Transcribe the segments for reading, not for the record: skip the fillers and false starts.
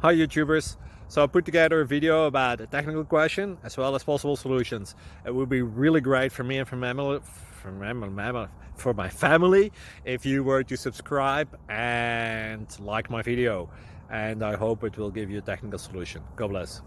Hi YouTubers! So I put together a video about a technical question as well as possible solutions. It would be really great for me and for my family if you were to subscribe and like my video, and I hope it will give you a technical solution. God bless.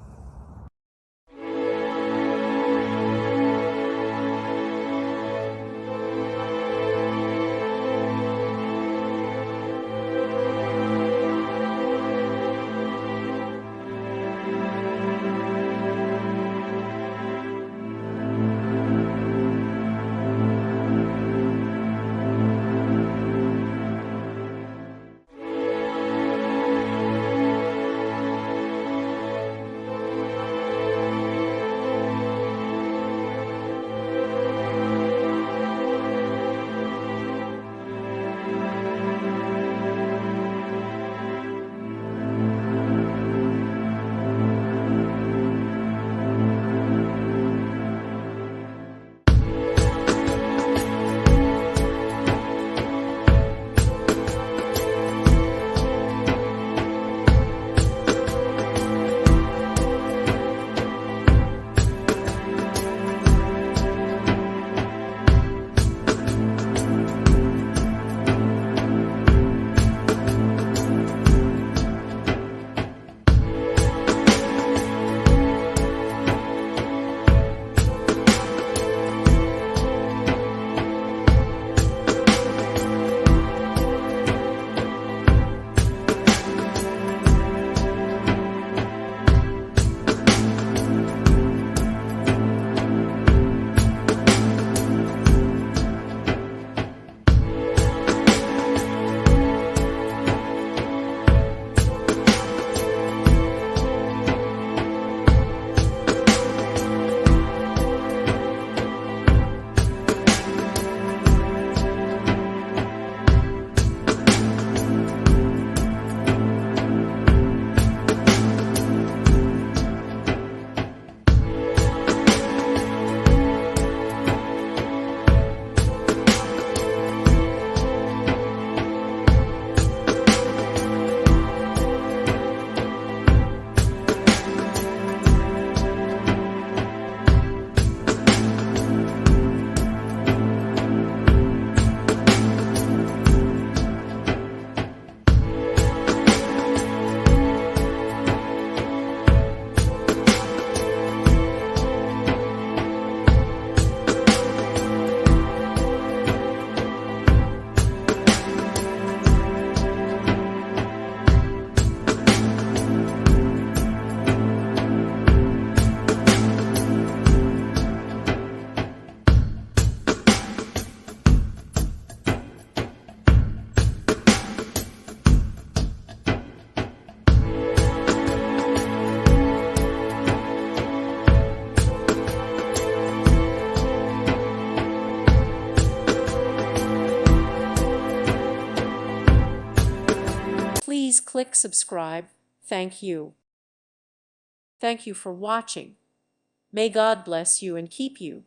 Please click subscribe. Thank you. Thank you for watching. May God bless you and keep you.